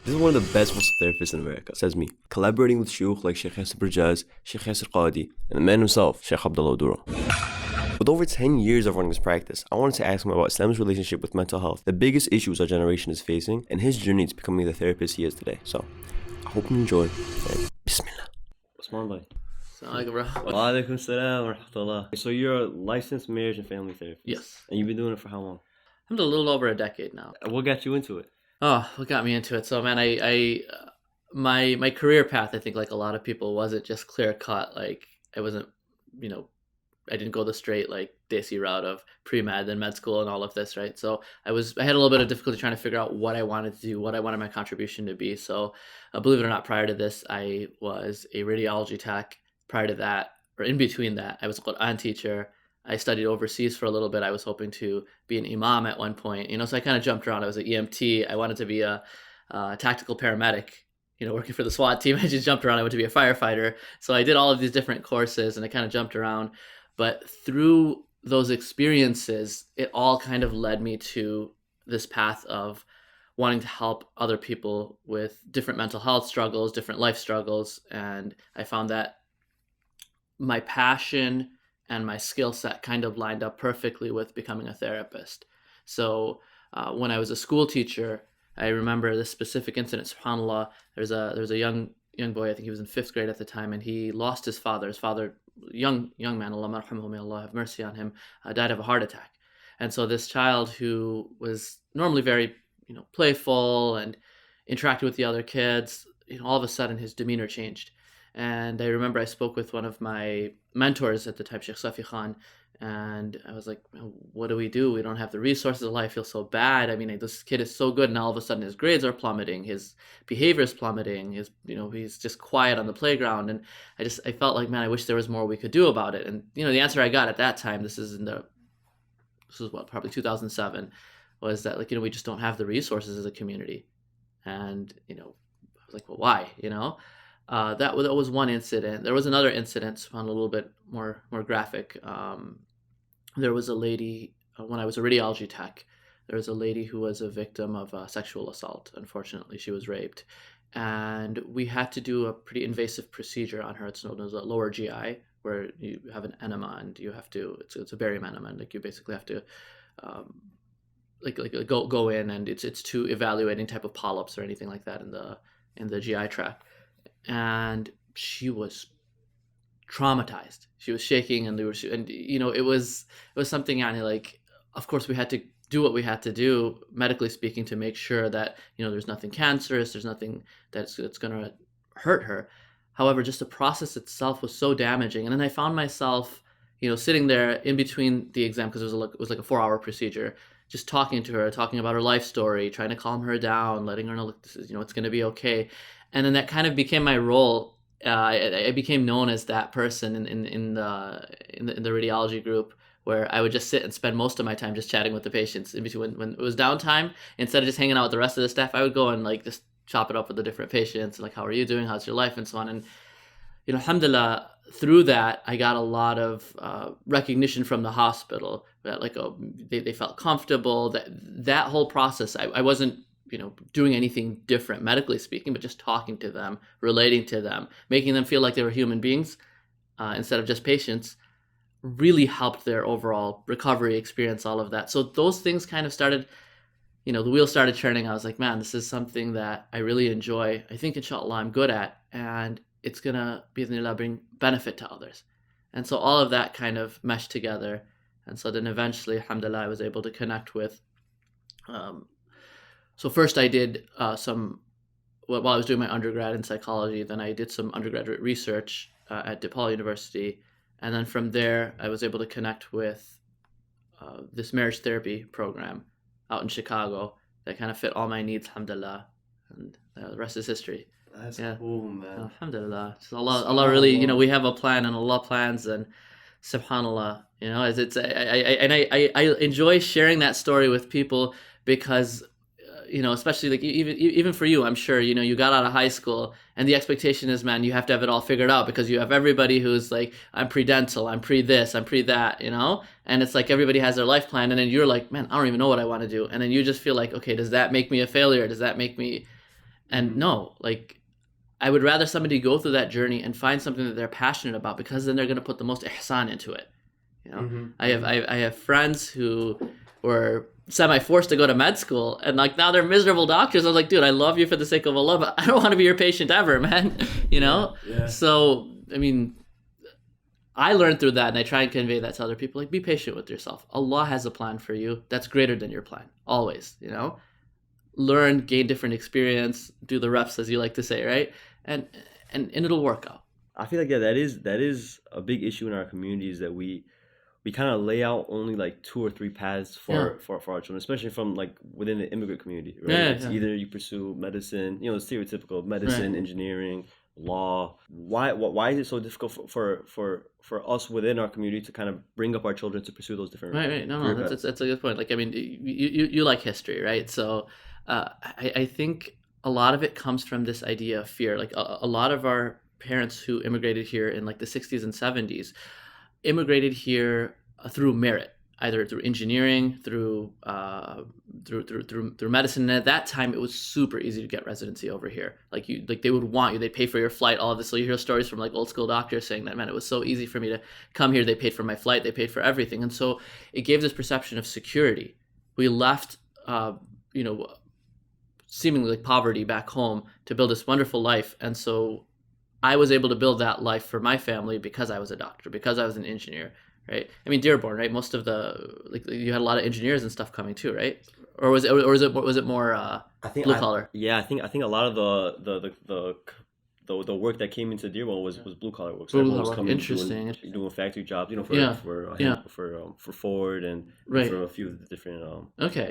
This is one of the best Muslim therapists in America, says me, collaborating with shuyukh like Sheikh Yasser Burjaz, Sheikh Yasser Qadi, and the man himself, Sheikh Abdullah Dura. With over 10 years of running this practice, I wanted to ask him about Islam's relationship with mental health, the biggest issues our generation is facing, and his journey to becoming the therapist he is today. So, I hope you enjoy. Bismillah. Usman bhai. Assalamu alaikum, bro. Wa alaikum salam wa rahmatullah. So you're a licensed marriage and family therapist? Yes. And you've been doing it for how long? I'm a little over a decade now. What got you into it? Oh, what got me into it? So, man, my career path, I think, like a lot of people, wasn't just clear cut. Like, I wasn't, I didn't go the straight, like, desi route of pre-med and med school and all of this, right? So I had a little bit of difficulty trying to figure out what I wanted to do, what I wanted my contribution to be. So, believe it or not, prior to this, I was a radiology tech. Prior to that, or in between that, I was a Quran teacher. I studied overseas for a little bit. I was hoping to be an imam at one point, so I kind of jumped around. I was an EMT. I wanted to be a tactical paramedic, working for the SWAT team. I just jumped around. I wanted to be a firefighter. So I did all of these different courses and I kind of jumped around. But through those experiences, it all kind of led me to this path of wanting to help other people with different mental health struggles, different life struggles. And I found that my passion and my skill set kind of lined up perfectly with becoming a therapist. So when I was a school teacher, I remember this specific incident. SubhanAllah, there's a young boy, I think he was in 5th grade at the time, and he lost his father. His father, young man, Allah marhamuhu, may Allah have mercy on him, died of a heart attack. And so this child who was normally very, playful and interacted with the other kids, all of a sudden his demeanor changed. And I remember I spoke with one of my mentors at the time, Sheikh Safi Khan, and I was like, what do? We don't have the resources. I feel so bad. I mean, this kid is so good, and all of a sudden his grades are plummeting, his behavior is plummeting, he's just quiet on the playground. And I felt like, man, I wish there was more we could do about it. And, the answer I got at that time, this is probably 2007, was that, like, we just don't have the resources as a community. And, I was like, well, why, that was one incident. There was another incident, a little bit more graphic. There was a lady, when I was a radiology tech, there was a lady who was a victim of sexual assault. Unfortunately, she was raped. And we had to do a pretty invasive procedure on her. It's known as a lower GI, where you have an enema and you have to, it's a barium enema, and like you basically have to go in, and it's to evaluate any type of polyps or anything like that in the GI tract. And she was traumatized. She was shaking, and it was something, like, of course we had to do what we had to do, medically speaking, to make sure that, there's nothing cancerous, there's nothing that's going to hurt her. However, just the process itself was so damaging. And then I found myself, sitting there in between the exam, because it was like a 4-hour procedure, just talking to her, talking about her life story, trying to calm her down, letting her know, this is, it's going to be okay. And then that kind of became my role. I became known as that person in the radiology group, where I would just sit and spend most of my time just chatting with the patients. In between, when it was downtime, instead of just hanging out with the rest of the staff, I would go and, like, just chop it up with the different patients, like, how are you doing? How's your life? And so on. And, alhamdulillah, through that, I got a lot of recognition from the hospital that, like, they felt comfortable. That whole process, I wasn't, doing anything different medically speaking, but just talking to them, relating to them, making them feel like they were human beings instead of just patients, really helped their overall recovery experience, all of that. So those things kind of started, the wheel started turning. I was like, man, this is something that I really enjoy. I think, inshallah, I'm good at, and it's going to bring benefit to others. And so all of that kind of meshed together. And so then eventually, alhamdulillah, I was able to connect with so first I did while I was doing my undergrad in psychology, then I did some undergraduate research at DePaul University. And then from there, I was able to connect with this marriage therapy program out in Chicago that kind of fit all my needs, alhamdulillah. And the rest is history. That's cool, man. Alhamdulillah. So Allah really, we have a plan, and Allah plans, and subhanallah, I enjoy sharing that story with people, because especially, like, even for you, I'm sure, you got out of high school and the expectation is, man, you have to have it all figured out, because you have everybody who's like, I'm pre-dental, I'm pre-this, I'm pre-that, and it's like everybody has their life plan, and then you're like, man, I don't even know what I want to do. And then you just feel like, okay, does that make me a failure? Does that make me, And no, like, I would rather somebody go through that journey and find something that they're passionate about, because then they're going to put the most ihsan into it. You know, I have friends who were semi-forced to go to med school, and like now they're miserable doctors. I was like, dude, I love you for the sake of Allah, but I don't want to be your patient ever, man. You know? Yeah. So, I mean, I learned through that, and I try and convey that to other people. Like, be patient with yourself. Allah has a plan for you that's greater than your plan. Always, you know? Learn, gain different experience, do the reps, as you like to say, right? And it'll work out. I feel like that is a big issue in our communities, that we kind of lay out only like 2 or 3 paths for our children, especially from like within the immigrant community, right? It's either you pursue medicine, you know, stereotypical medicine, engineering, law. Why is it so difficult for us within our community to kind of bring up our children to pursue those different right? No, that's a good point. Like, I mean, you like history, right? So I think a lot of it comes from this idea of fear. Like a lot of our parents who immigrated here in like the 60s and 70s immigrated here through merit, either through engineering, through medicine. And at that time, it was super easy to get residency over here. Like they would want you, they'd pay for your flight, all of this. So you hear stories from like old school doctors saying that, man, it was so easy for me to come here. They paid for my flight, they paid for everything. And so it gave this perception of security. We left, seemingly like poverty back home to build this wonderful life. And so I was able to build that life for my family because I was a doctor, because I was an engineer, right? I mean, Dearborn, right? Most of you had a lot of engineers and stuff coming too, right? Or was it more blue collar? I think a lot of the work that came into Dearborn was blue collar work. So everyone was coming doing factory jobs, you know, for Ford and for a few of the different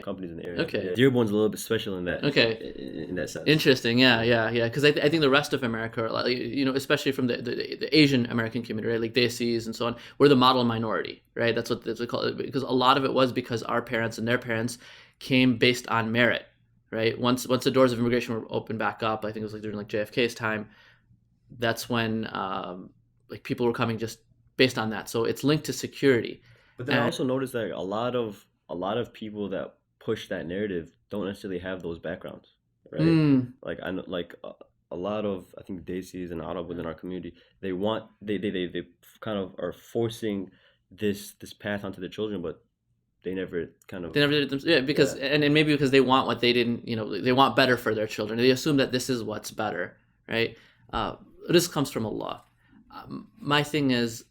companies in the area. Okay. Yeah. Dearborn's a little bit special in that. Okay. In that sense. Interesting. Yeah. Because I think the rest of America, like, you know, especially from the Asian American community, right? Like Desis and so on, we're the model minority, right? That's what they call it, because a lot of it was because our parents and their parents came based on merit, right? Once the doors of immigration were opened back up, I think it was like during like JFK's time. That's when like people were coming just based on that. So it's linked to security. But then I also noticed that a lot of people that push that narrative don't necessarily have those backgrounds, right? Like I know, like a lot of, I think, Desis and Arab within our community, they kind of are forcing this path onto their children, but they never did it themselves. Yeah, because and maybe because they want what they didn't, you know, they want better for their children. They assume that this is what's better, right? This comes from Allah. My thing is,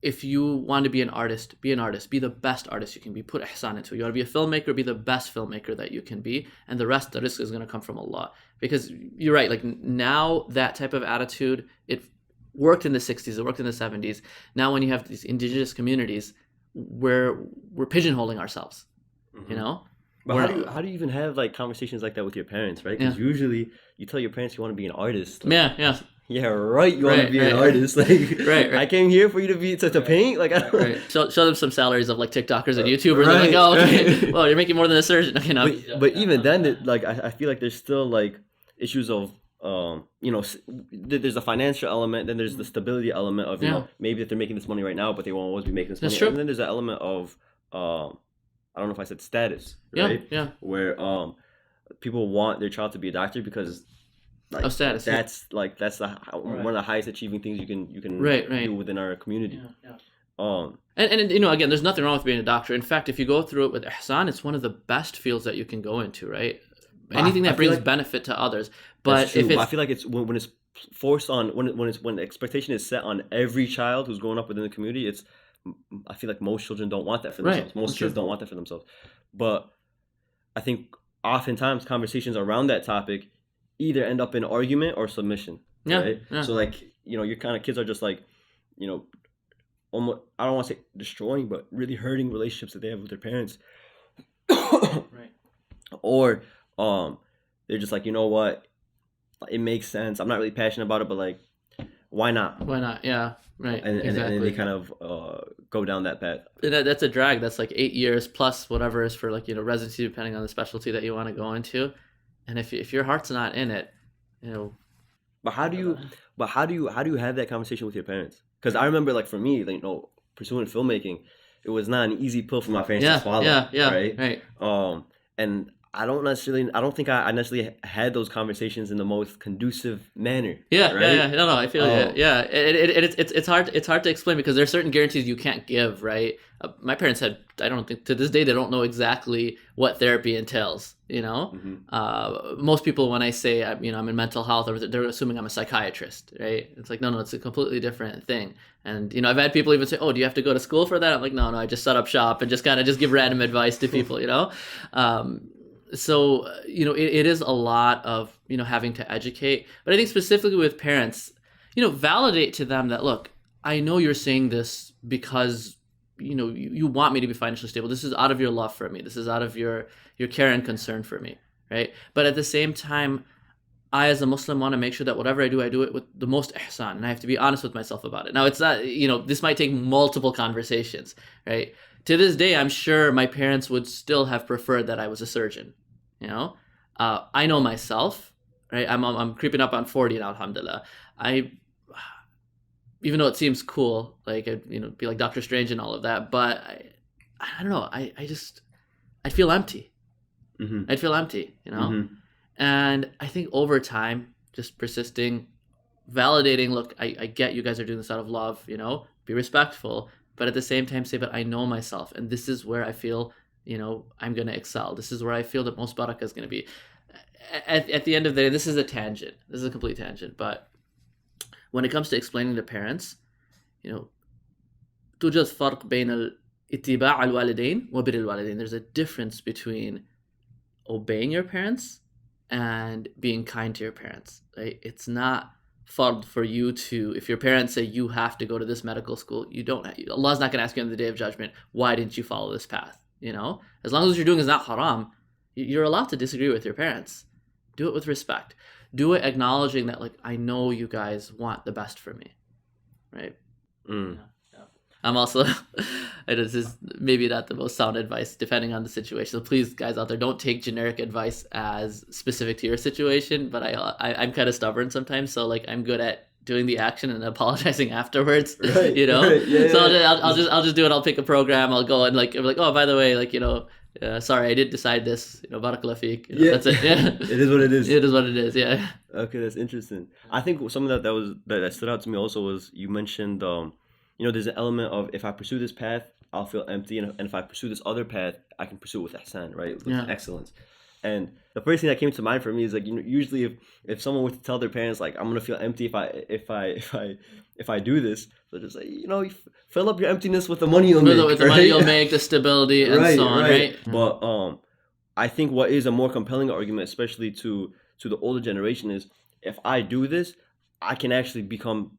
if you want to be an artist, be the best artist you can be. Put ihsan into it. You want to be a filmmaker, be the best filmmaker that you can be, and the rest, the rizq is going to come from Allah. Because you're right, like now that type of attitude, it worked in the 60s, it worked in the 70s. Now when you have these indigenous communities, we're pigeonholing ourselves, you know? But how do you even have like conversations like that with your parents, right? Because usually you tell your parents you want to be an artist. Like, yeah, right. You want to be an artist, like right. I came here for you to paint, like. Show them some salaries of like TikTokers and YouTubers. They're like, oh, okay, well, you're making more than a surgeon, you know. But even then, like I feel like there's still like issues of there's a financial element, then there's the stability element of you know, maybe that they're making this money right now, but they won't always be making this money. True. And then there's an element of I don't know if I said status, right? Yeah. Where people want their child to be a doctor because like status. That's one of the highest achieving things you can do within our community. And you know, again, there's nothing wrong with being a doctor. In fact, if you go through it with ihsan, it's one of the best fields that you can go into, right? Anything that brings benefit to others. But if I feel like it's when it's forced on when the expectation is set on every child who's growing up within the community, I feel like most children don't want that for themselves. Most kids don't want that for themselves. But I think oftentimes conversations around that topic either end up in argument or submission. Right? Yeah. So like, you know, your kind of kids are just like, you know, almost, I don't want to say destroying, but really hurting relationships that they have with their parents. Or they're just like, you know what, it makes sense. I'm not really passionate about it, but like, why not? Yeah. Right. And they kind of go down that path. That's a drag. That's like 8 years plus whatever is for like, you know, residency, depending on the specialty that you want to go into. And if your heart's not in it, you know. But how do you have that conversation with your parents? Because I remember, like, for me, like, you know, pursuing filmmaking, it was not an easy pill for my parents to swallow. Right. And I don't think I necessarily had those conversations in the most conducive manner. Yeah, right? yeah. No, I feel you. Yeah, it's hard to explain because there are certain guarantees you can't give, right? My parents had, I don't think to this day they don't know exactly what therapy entails. Most people when I say I'm in mental health, they're assuming I'm a psychiatrist, right? It's like no, it's a completely different thing. And I've had people even say, "Oh, do you have to go to school for that?" I'm like, no, I just set up shop and just kind of just give random advice to people, So it is a lot of having to educate, but I think specifically with parents, validate to them that, look, I know you're saying this because you want me to be financially stable. This is out of your love for me. This is out of your care and concern for me, right? But at the same time, I as a Muslim want to make sure that whatever I do it with the most ihsan, and I have to be honest with myself about it. Now it's not, this might take multiple conversations, right? To this day, I'm sure my parents would still have preferred that I was a surgeon. I know myself, right? I'm creeping up on 40 now, alhamdulillah. Even though it seems cool, like be like Doctor Strange and all of that, but I don't know. I'd feel empty. Mm-hmm. I'd feel empty, Mm-hmm. And I think over time, just persisting, validating, look, I get you guys are doing this out of love, be respectful, but at the same time say, but I know myself, and this is where I feel I'm going to excel. This is where I feel that most barakah is going to be. At the end of the day, this is a tangent. This is a complete tangent. But when it comes to explaining to parents, توجد فرق بين اتباع الوالدين وبر الوالدين. There's a difference between obeying your parents and being kind to your parents. Right? It's not fard for you to, if your parents say you have to go to this medical school, you don't. Allah's not going to ask you on the day of judgment, why didn't you follow this path? As long as what you're doing is not haram, you're allowed to disagree with your parents. Do it with respect. Do it acknowledging that, like, I know you guys want the best for me, right? Yeah. I'm also, this is maybe not the most sound advice depending on the situation. So please, guys out there, don't take generic advice as specific to your situation. But I'm kind of stubborn sometimes, so like I'm good at doing the action and apologizing afterwards, Right, right, yeah, so yeah. I'll just do it. I'll pick a program. I'll go and like oh, by the way, like sorry, I did decide this. Barakallah feek. That's it. Yeah. It is what it is. It is what it is. Yeah. Okay, that's interesting. I think something that stood out to me also was you mentioned there's an element of if I pursue this path, I'll feel empty, and if I pursue this other path, I can pursue it with ihsan, right? With excellence. And the first thing that came to mind for me is like usually if someone were to tell their parents like I'm gonna feel empty if I do this, they're just like you fill up your emptiness with the money you'll make, with the money you'll make, the stability and so on, right? But I think what is a more compelling argument, especially to the older generation, is if I do this, I can actually become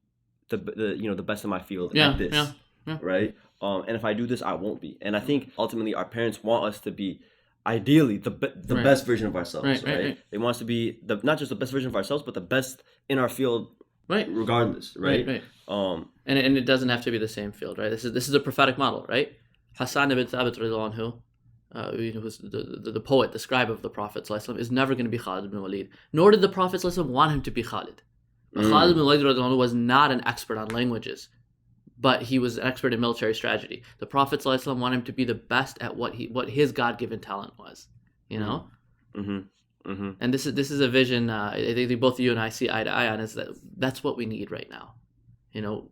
the best in my field at this, right? And if I do this, I won't be. And I think ultimately our parents want us to be ideally the best version of ourselves, right? They want us to be not just the best version of ourselves, but the best in our field, regardless, right? And it doesn't have to be the same field, right? This is a prophetic model, right? Hassan ibn Thabit radhiyallahu anhu, who's the poet, the scribe of the Prophet ﷺ, is never going to be Khalid ibn Walid. Nor did the Prophet ﷺ want him to be Khalid. Khalid ibn Walid radhiyallahu anhu was not an expert on languages, but he was an expert in military strategy. The Prophet ﷺ wanted him to be the best at what his God-given talent was, And this is a vision I think both you and I see eye to eye on, is that's what we need right now.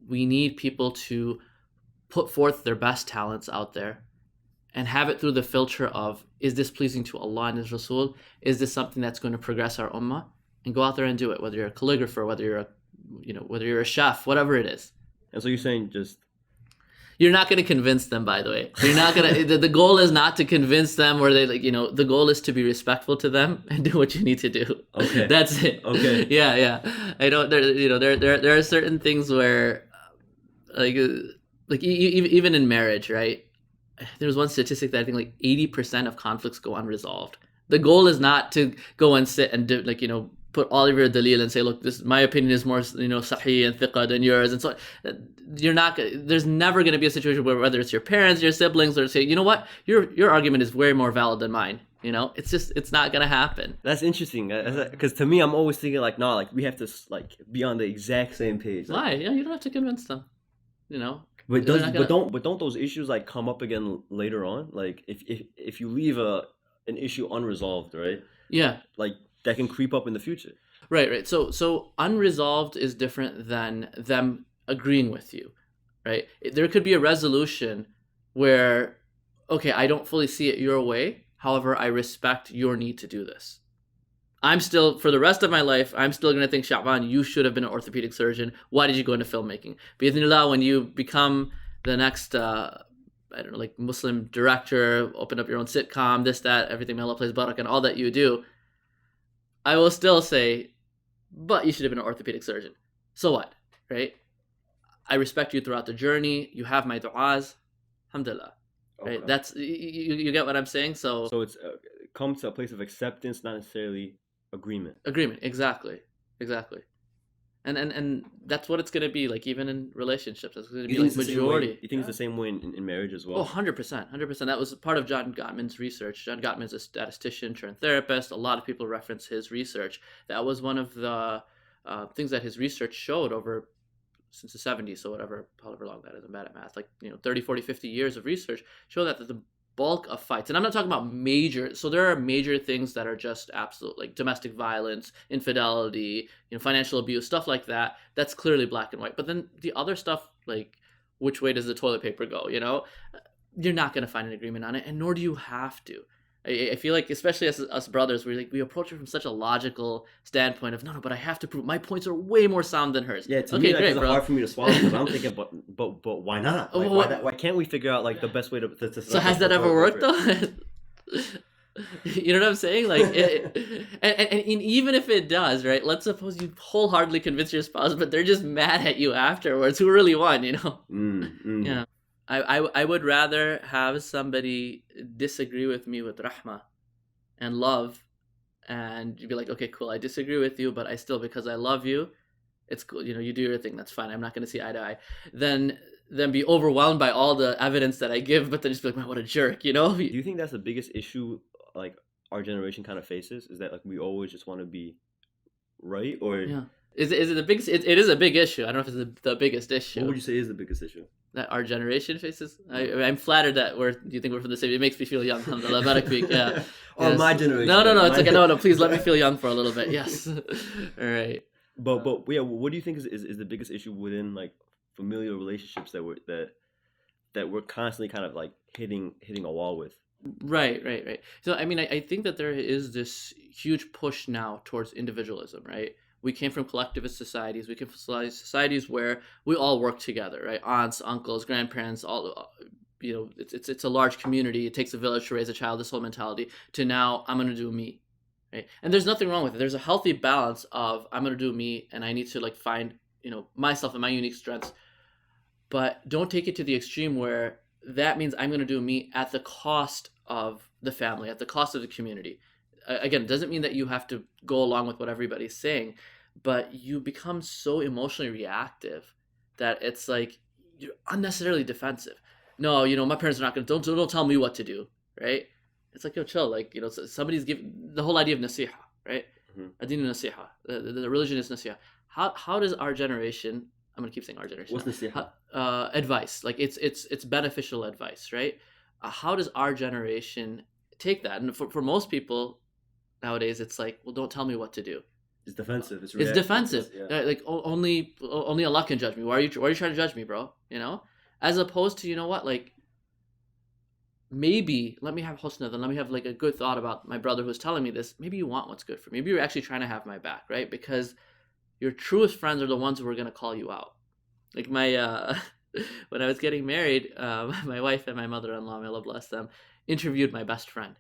We need people to put forth their best talents out there and have it through the filter of, is this pleasing to Allah and His Rasul? Is this something that's going to progress our ummah? And go out there and do it, whether you're a calligrapher, whether you're a chef, whatever it is. And so you're saying you're not going to convince them, by the way. You're not going to, the goal is not to convince them, or the goal is to be respectful to them and do what you need to do. Okay. That's it. Okay. Yeah. I don't, there are certain things where, even in marriage, right? There's one statistic that I think like 80% of conflicts go unresolved. The goal is not to go and sit and do, put all of your dalil and say, look, my opinion is more, sahih and thiqa than yours. And so there's never going to be a situation where, whether it's your parents, your siblings, or say, you know what, your argument is way more valid than mine. It's not going to happen. That's interesting. Because to me, I'm always thinking like, no, like we have to be on the exact same page. Why? Yeah, you don't have to convince them, But don't those issues come up again later on? Like if you leave an issue unresolved, right? Yeah. Like that can creep up in the future. Right. So unresolved is different than them agreeing with you, right? There could be a resolution where, okay, I don't fully see it your way. However, I respect your need to do this. I'm still, for the rest of my life, I'm still going to think, Sha'ban, you should have been an orthopedic surgeon. Why did you go into filmmaking? Bi'idhnillah, when you become the next, I don't know, like Muslim director, open up your own sitcom, this, that, everything, may Allah plays barak, and all that you do, I will still say, but you should have been an orthopedic surgeon. So what, right? I respect you throughout the journey. You have my du'as. Alhamdulillah. Right? Okay. That's, you get what I'm saying? So it's come to a place of acceptance, not necessarily agreement. Exactly. And that's what it's going to be like, even in relationships. It's going to be You like think majority. You think it's the same way in marriage as well? Oh, 100%. That was part of John Gottman's research. John Gottman's a statistician turned therapist. A lot of people reference his research. That was one of the things that his research showed over since the 70s, so however long that is. I'm bad at math. Like, 30, 40, 50 years of research show that the bulk of fights, and I'm not talking about major, so there are major things that are just absolute, like domestic violence, infidelity, financial abuse, stuff like that. That's clearly black and white. But then the other stuff, like which way does the toilet paper go, you're not going to find an agreement on it, and nor do you have to. I feel like, especially as us brothers, we approach it from such a logical standpoint of, no, but I have to prove my points are way more sound than hers. Yeah, to me, it's hard for me to swallow, because I'm thinking, but why not? Like, why can't we figure out like the best way to so has that ever worked though? You know what I'm saying? Like, and even if it does, right? Let's suppose you wholeheartedly convince your spouse, but they're just mad at you afterwards. Who really won? Yeah. I would rather have somebody disagree with me with rahmah and love, and you'd be like, okay, cool, I disagree with you, but I still, because I love you, it's cool, you do your thing, that's fine, I'm not going to see eye to eye. Then be overwhelmed by all the evidence that I give, but then just be like, man, what a jerk, Do you think that's the biggest issue, like, our generation kind of faces? Is that, like, we always just want to be right? Or yeah. Is it the biggest? It is a big issue. I don't know if it's the biggest issue. What would you say is the biggest issue that our generation faces? I'm flattered that you think we're from the same. It makes me feel young. Alhamdulillah, barak feek, yeah. Or my generation. No, it's okay. No, please let me feel young for a little bit. Yes. All right. But yeah, what do you think is the biggest issue within, like, familial relationships that we're constantly kind of like hitting a wall with? Right. So I mean, I think that there is this huge push now towards individualism, right? We came from collectivist societies. We came from societies where we all work together, right? Aunts, uncles, grandparents, all, it's a large community. It takes a village to raise a child, this whole mentality, to now I'm going to do me, right? And there's nothing wrong with it. There's a healthy balance of I'm going to do me, and I need to like find, myself and my unique strengths. But don't take it to the extreme where that means I'm going to do me at the cost of the family, at the cost of the community. Again, it doesn't mean that you have to go along with what everybody's saying, but you become so emotionally reactive that it's like you're unnecessarily defensive. No, my parents are not going to, don't tell me what to do, right? It's like, yo, chill. Like, somebody's giving, the whole idea of nasiha, right? Adin nasiha. The religion is nasiha. How does our generation, I'm going to keep saying our generation. What's nasiha? Advice. Like, it's beneficial advice, right? How does our generation take that? And for most people nowadays, it's like, well, don't tell me what to do. It's defensive. It's defensive. Yeah. Like, only Allah can judge me. Why are you trying to judge me, bro? As opposed to, like, maybe let me have husna, then let me have like a good thought about my brother who's telling me this. Maybe you want what's good for me. Maybe you're actually trying to have my back, right? Because your truest friends are the ones who are going to call you out. Like my when I was getting married, my wife and my mother-in-law, may Allah bless them, interviewed my best friend.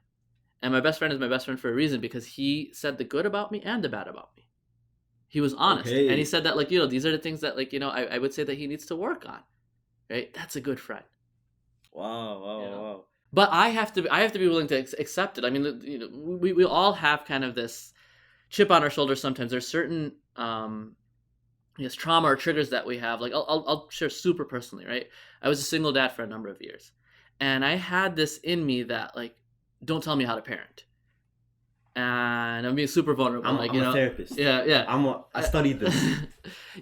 And my best friend is my best friend for a reason, because he said the good about me and the bad about me. He was honest. Okay. And he said that, like, these are the things that, like, I would say that he needs to work on. Right? That's a good friend. Wow. But I have to be willing to accept it. I mean, we all have kind of this chip on our shoulder sometimes. There's certain trauma or triggers that we have. Like, I'll share super personally, right? I was a single dad for a number of years. And I had this in me that, like, don't tell me how to parent. And I'm being super vulnerable. I'm a therapist. Yeah. I studied this.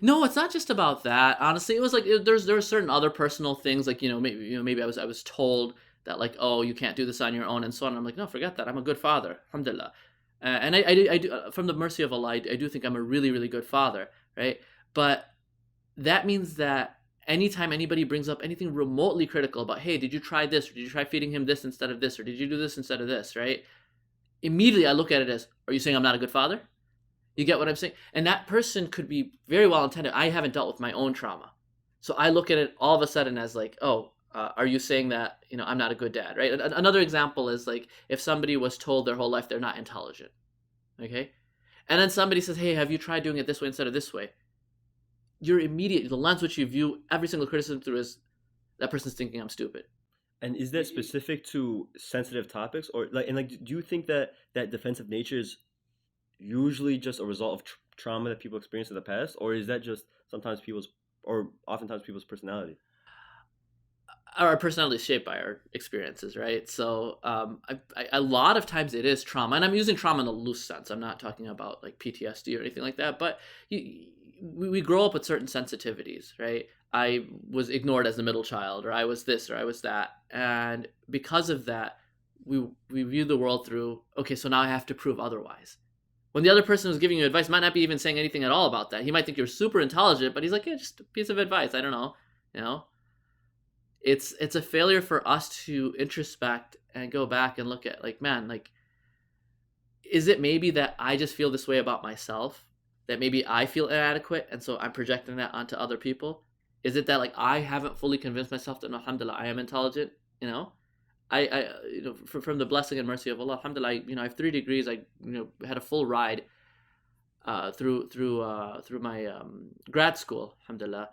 No, it's not just about that. Honestly, it was like there were certain other personal things, like maybe I was told that like, oh, you can't do this on your own and so on. I'm like, no, forget that. I'm a good father, alhamdulillah. And I do from the mercy of Allah, I do think I'm a really, really good father, right? But that means that anytime anybody brings up anything remotely critical about, hey, did you try this, or did you try feeding him this instead of this, or did you do this instead of this, right? Immediately I look at it as, are you saying I'm not a good father? You get what I'm saying? And that person could be very well intended. I haven't dealt with my own trauma. So I look at it all of a sudden as like, oh, are you saying that, I'm not a good dad, right? Another example is like if somebody was told their whole life they're not intelligent, okay? And then somebody says, hey, have you tried doing it this way instead of this way? You're the lens which you view every single criticism through is that person's thinking I'm stupid. And is that specific to sensitive topics, or do you think that defensive nature is usually just a result of trauma that people experienced in the past, or is that just oftentimes people's personality? Our personality is shaped by our experiences, right? So a lot of times it is trauma, and I'm using trauma in a loose sense. I'm not talking about like PTSD or anything like that, but we grow up with certain sensitivities, right? I was ignored as the middle child, or I was this, or I was that, and because of that, we view the world through, okay, so now I have to prove otherwise. When the other person who's giving you advice might not be even saying anything at all about that. He might think you're super intelligent, but he's like, yeah, just a piece of advice. I don't know. It's a failure for us to introspect and go back and look at like, man, like, is it maybe that I just feel this way about myself? That maybe I feel inadequate, and so I'm projecting that onto other people? Is it that like I haven't fully convinced myself that alhamdulillah I am intelligent? I from the blessing and mercy of Allah, alhamdulillah, I have 3 degrees. I had a full ride through my grad school, alhamdulillah.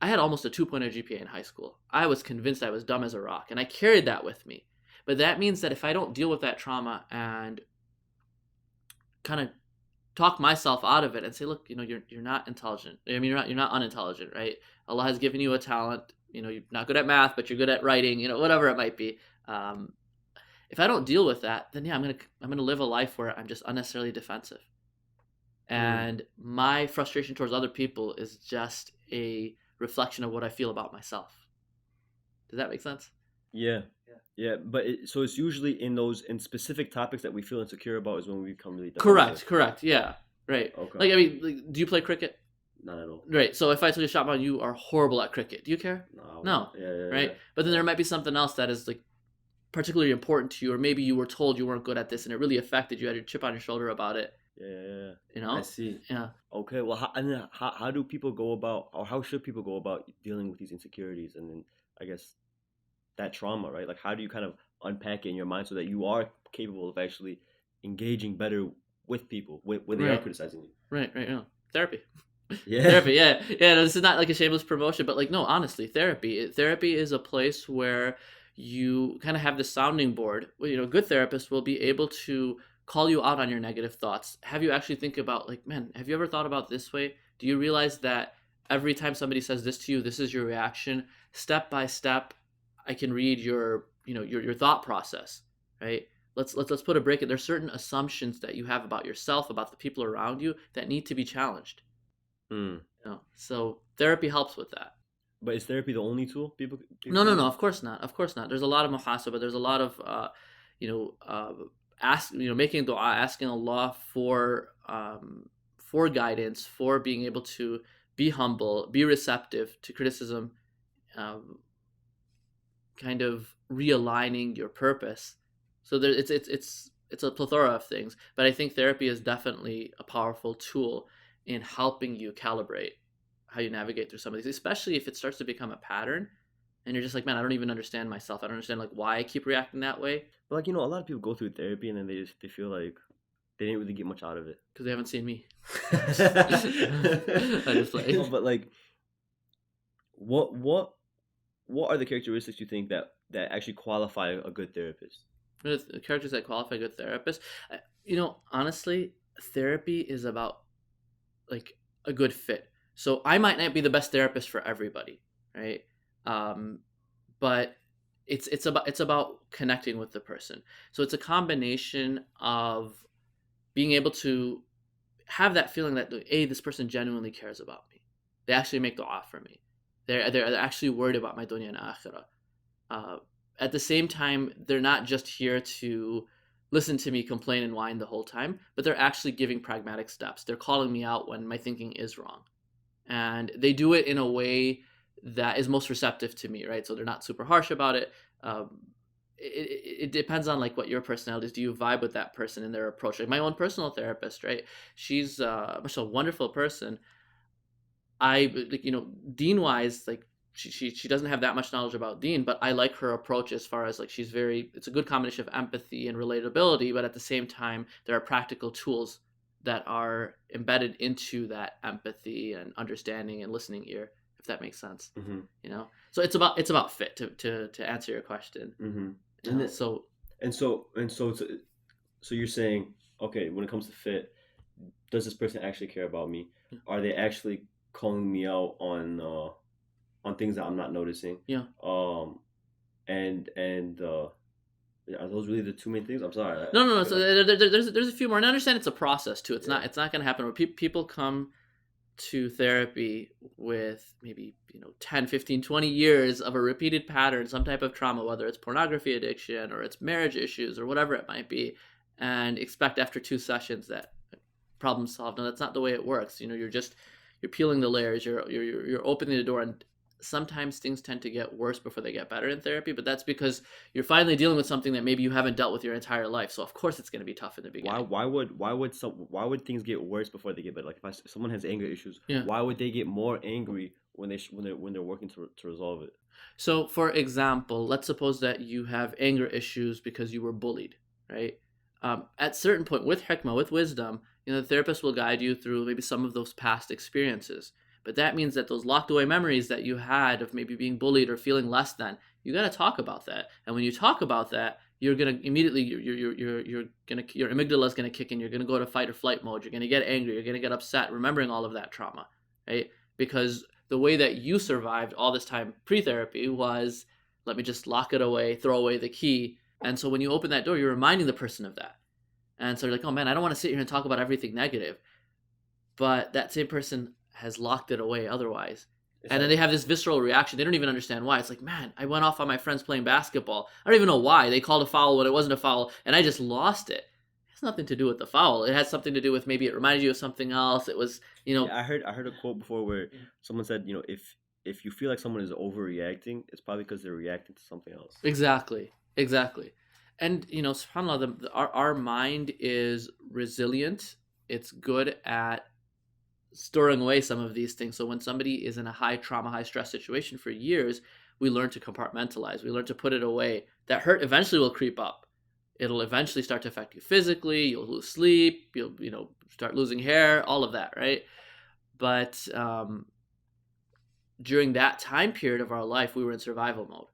I had almost a 2.0 GPA in high school. I was convinced I was dumb as a rock, and I carried that with me. But that means that if I don't deal with that trauma and kind of talk myself out of it and say, look, you're not intelligent. I mean, you're not unintelligent, right? Allah has given you a talent. You're not good at math, but you're good at writing. Whatever it might be. If I don't deal with that, then yeah, I'm gonna live a life where I'm just unnecessarily defensive, and my frustration towards other people is just a reflection of what I feel about myself. Does that make sense? Yeah. But so it's usually in specific topics that we feel insecure about is when we become really defensive. Correct. Yeah, right. Okay. Like, I mean, do you play cricket? Not at all. Right. So if I told you, Shotman, you are horrible at cricket, do you care? No. Yeah, right. Yeah. But then there might be something else that is like particularly important to you, or maybe you were told you weren't good at this and it really affected you. You had a chip on your shoulder about it. Yeah. I see. Yeah. Okay. Well, how do people go about, or how should people go about dealing with these insecurities and then I guess that trauma, right? Like, how do you kind of unpack it in your mind so that you are capable of actually engaging better with people when they are criticizing you? Right. Yeah. Therapy. Yeah. Therapy. Yeah. No, this is not like a shameless promotion, but like, no, honestly, therapy is a place where you kind of have the sounding board. Well, good therapists will be able to call you out on your negative thoughts. Have you actually think about like, man, have you ever thought about this way? Do you realize that every time somebody says this to you, this is your reaction? Step by step, I can read your thought process, right? Let's put a break in. There's certain assumptions that you have about yourself, about the people around you, that need to be challenged. So therapy helps with that. But is therapy the only tool people No, of course not. There's a lot of muhasabah. There's a lot of making dua, asking Allah for guidance, for being able to be humble, be receptive to criticism, kind of realigning your purpose. So there, it's a plethora of things, but I think therapy is definitely a powerful tool in helping you calibrate how you navigate through some of these, especially if it starts to become a pattern and you're just like, man, I don't even understand myself. I don't understand like why I keep reacting that way. But like, a lot of people go through therapy and then they feel like they didn't really get much out of it because they haven't seen me. I just like, but like, what are the characteristics you think that actually qualify a good therapist? The characters that qualify a good therapist, honestly, therapy is about like a good fit. So I might not be the best therapist for everybody, right? But it's about connecting with the person. So it's a combination of being able to have that feeling that this person genuinely cares about me. They actually make dua for me. They're actually worried about my dunya and akhirah. at the same time, they're not just here to listen to me complain and whine the whole time, but they're actually giving pragmatic steps. They're calling me out when my thinking is wrong. And they do it in a way that is most receptive to me, right? So they're not super harsh about it. It depends on like what your personality is. Do you vibe with that person in their approach? Like my own personal therapist, right? She's a wonderful person. Dean wise, like she doesn't have that much knowledge about Dean, but I like her approach as far as like it's a good combination of empathy and relatability, but at the same time there are practical tools that are embedded into that empathy and understanding and listening ear, if that makes sense. So it's about fit to answer your question. So you're saying, okay, when it comes to fit, does this person actually care about me? Are they actually calling me out on things that I'm not noticing? Are those really the two main things? I'm sorry. No. So there's a few more, and I understand it's a process too. It's not going to happen. People come to therapy with maybe 10, 15, 20 years of a repeated pattern, some type of trauma, whether it's pornography addiction or it's marriage issues or whatever it might be, and expect after 2 sessions that problem solved. No, that's not the way it works. You're peeling the layers, you're opening the door, and sometimes things tend to get worse before they get better in therapy, but that's because you're finally dealing with something that maybe you haven't dealt with your entire life. So of course it's going to be tough in the beginning. Why would things get worse before they get better? Like if someone has anger issues, why would they get more angry when they're working to resolve it? So for example, let's suppose that you have anger issues because you were bullied, right? At certain point with hikmah, with wisdom, the therapist will guide you through maybe some of those past experiences. But that means that those locked away memories that you had of maybe being bullied or feeling less than, you got to talk about that. And when you talk about that, you're gonna immediately your amygdala is gonna kick in. You're gonna go to fight or flight mode. You're gonna get angry. You're gonna get upset, remembering all of that trauma, right? Because the way that you survived all this time pre-therapy was, let me just lock it away, throw away the key. And so when you open that door, you're reminding the person of that. And so you're like, oh man, I don't want to sit here and talk about everything negative. But that same person has locked it away otherwise. And then they have this visceral reaction. They don't even understand why. It's like, man, I went off on my friends playing basketball. I don't even know why. They called a foul when it wasn't a foul, and I just lost it. It has nothing to do with the foul. It has something to do with maybe it reminded you of something else. It was, I heard a quote before where someone said, if you feel like someone is overreacting, it's probably because they're reacting to something else. Exactly. And, subhanAllah, our mind is resilient. It's good at storing away some of these things. So when somebody is in a high trauma, high stress situation for years, we learn to compartmentalize. We learn to put it away. That hurt eventually will creep up. It'll eventually start to affect you physically. You'll lose sleep. You'll start losing hair, all of that, right? But during that time period of our life, we were in survival mode.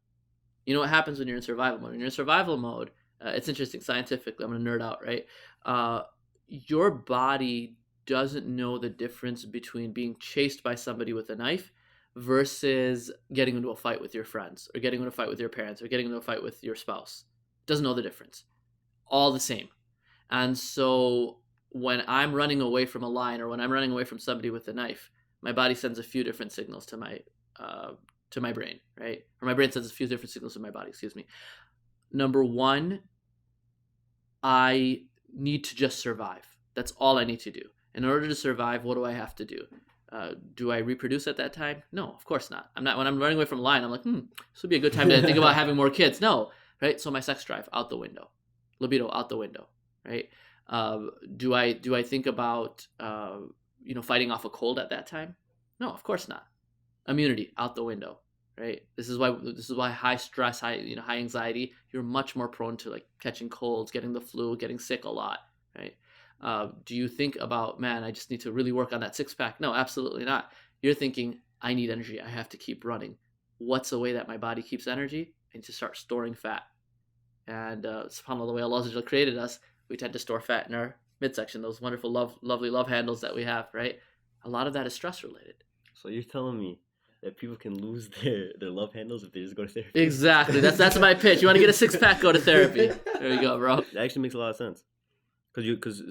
You know what happens when you're in survival mode? When you're in survival mode, it's interesting scientifically. I'm going to nerd out, right? Your body doesn't know the difference between being chased by somebody with a knife versus getting into a fight with your friends or getting into a fight with your parents or getting into a fight with your spouse. Doesn't know the difference. All the same. And so when I'm running away from a lion or when I'm running away from somebody with a knife, my body sends a few different signals to my brain, right? Or my brain sends a few different signals to my body, excuse me. Number one, I need to just survive. That's all I need to do. In order to survive, what do I have to do? Do I reproduce at that time? No, of course not. I'm not. When I'm running away from a lion, I'm like, this would be a good time to think about having more kids. No, right? So my sex drive out the window, libido out the window, right? Do I think about fighting off a cold at that time? No, of course not. Immunity out the window, right? This is why high stress, high anxiety, you're much more prone to like catching colds, getting the flu, getting sick a lot, right? Do you think about, man, I just need to really work on that 6-pack? No, absolutely not. You're thinking, I need energy. I have to keep running. What's the way that my body keeps energy? I need to start storing fat. And subhanAllah, the way Allah created us, we tend to store fat in our midsection, those wonderful, lovely love handles that we have, right? A lot of that is stress related. So you're telling me that people can lose their love handles if they just go to therapy? Exactly. That's my pitch. You want to get a 6-pack, go to therapy. There you go, bro. That actually makes a lot of sense. Because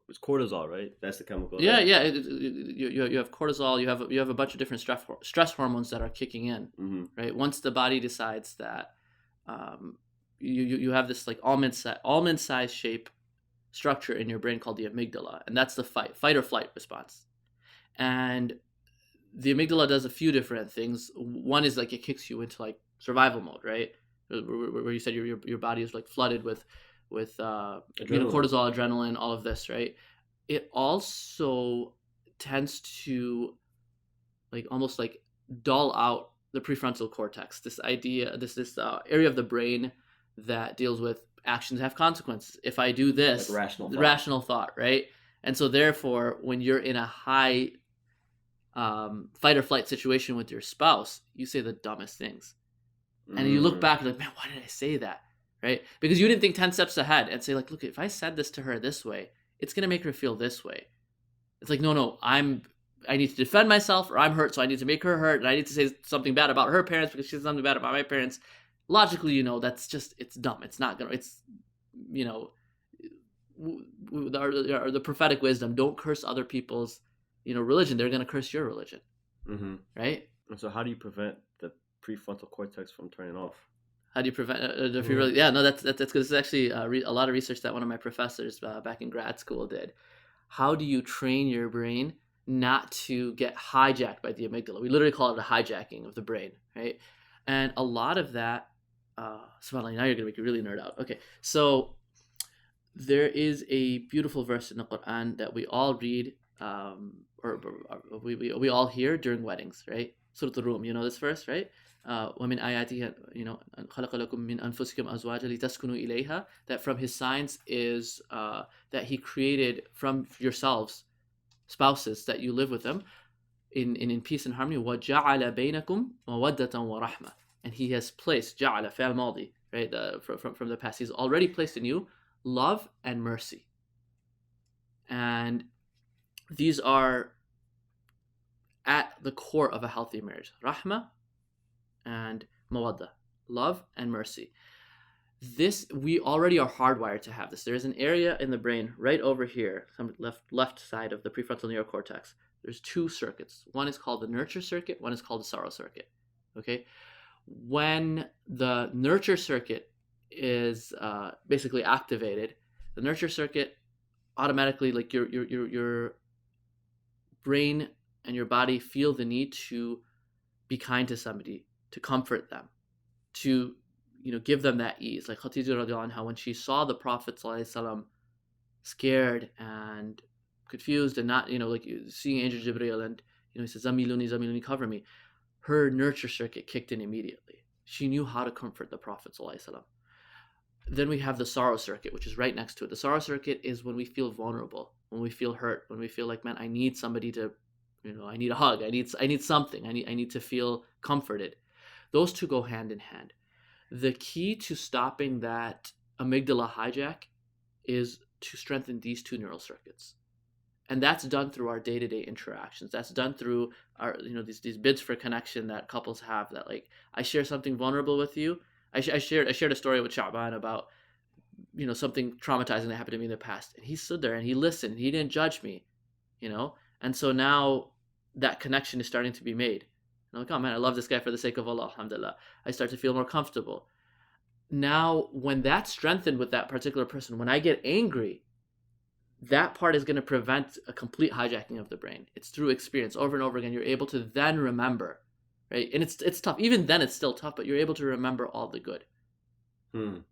it's cortisol, right? That's the chemical. Yeah. You have cortisol. You have a bunch of different stress hormones that are kicking in, right? Once the body decides that you have this like almond size shape structure in your brain called the amygdala, and that's the fight or flight response. And the amygdala does a few different things. One is like it kicks you into like survival mode, right? Where you said your body is like flooded with cortisol, adrenaline, all of this, right? It also tends to like almost like dull out the prefrontal cortex. This area of the brain that deals with actions have consequences. If I do this, like rational thought, right? And so therefore, when you're in a high fight or flight situation with your spouse, you say the dumbest things. And you look back and like, man, why did I say that? Right? Because you didn't think 10 steps ahead and say like, look, if I said this to her this way, it's going to make her feel this way. It's like, no, I need to defend myself, or I'm hurt, so I need to make her hurt, and I need to say something bad about her parents because she said something bad about my parents. Logically, that's just, it's dumb. It's not going to, it's, the prophetic wisdom, don't curse other people's, religion. They're going to curse your religion. Mm-hmm. Right? And so how do you prevent the prefrontal cortex from turning off? How do you prevent if you really? Yeah, no, that's good. This is actually a lot of research that one of my professors back in grad school did. How do you train your brain not to get hijacked by the amygdala? We literally call it a hijacking of the brain, right? And a lot of that, subhanAllah, now you're gonna make me really nerd out. Okay, so there is a beautiful verse in the Quran that we all read, or we all hear during weddings, right? Surah Al-Rum, you know this verse, right? وَمِنْ آيَاتِهِ خَلَقَ لَكُم مِّنْ أَنفُسِكُمْ أَزْوَاجًا لِتَسْكُنُوا إِلَيْهَا. That from his signs is that he created from yourselves spouses that you live with them in peace and harmony. وَجَعَلَ بَيْنَكُمْ مَوَدَّةً وَرَحْمَةً. And he has placed, جَعَلَ فعل ماضي, right? From the past, he's already placed in you love and mercy. And these are at the core of a healthy marriage. Rahma and mawadda, love and mercy. This, we already are hardwired to have this. There's an area in the brain right over here, some left side of the prefrontal neocortex. There's two circuits. One is called the nurture circuit, one is called the sorrow circuit. Okay? When the nurture circuit is basically activated, the nurture circuit automatically, like your brain and your body feel the need to be kind to somebody, to comfort them, to give them that ease. Like Khadija radiallahu anha, when she saw the Prophet ﷺ scared and confused and not, like seeing Angel Jibreel, and he says, Zamiluni, cover me. Her nurture circuit kicked in immediately. She knew how to comfort the Prophet ﷺ. Then we have the sorrow circuit, which is right next to it. The sorrow circuit is when we feel vulnerable, when we feel hurt, when we feel like, man, I need somebody to, I need a hug, I need something, I need to feel comforted. Those two go hand in hand. The key to stopping that amygdala hijack is to strengthen these two neural circuits. And that's done through our day-to-day interactions. That's done through our, these bids for connection that couples have, that like, I share something vulnerable with you. I shared a story with Sha'ban about, something traumatizing that happened to me in the past. And he stood there and he listened. He didn't judge me, And so now that connection is starting to be made. And I'm like, oh man, I love this guy for the sake of Allah, alhamdulillah. I start to feel more comfortable. Now, when that's strengthened with that particular person, when I get angry, that part is going to prevent a complete hijacking of the brain. It's through experience over and over again. You're able to then remember, right? And it's tough. Even then, it's still tough, but you're able to remember all the good. You're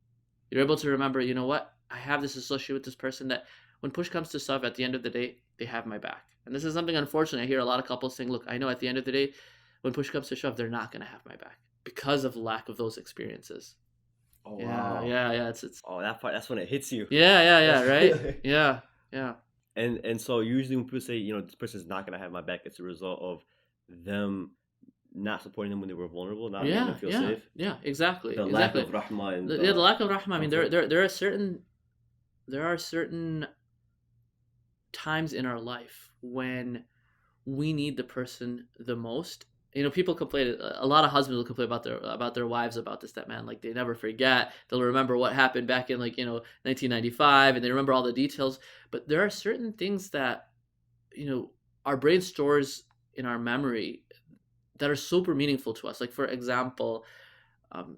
able to remember, you know what? I have this association with this person that when push comes to shove, at the end of the day, they have my back. And this is something, unfortunately, I hear a lot of couples saying, look, I know at the end of the day, when push comes to shove, they're not going to have my back because of lack of those experiences. Oh, wow. Yeah. It's that part, that's when it hits you. Yeah, right? Yeah. And so usually when people say, this person's not going to have my back, it's a result of them not supporting them when they were vulnerable, not making them feel safe. Yeah, exactly. The lack of rahmah. And the lack of rahmah. I mean, there are certain times in our life when we need the person the most. People complain. A lot of husbands will complain about their wives about this. That man, like, they never forget. They'll remember what happened back in 1995, and they remember all the details. But there are certain things that our brain stores in our memory that are super meaningful to us. Like, for example,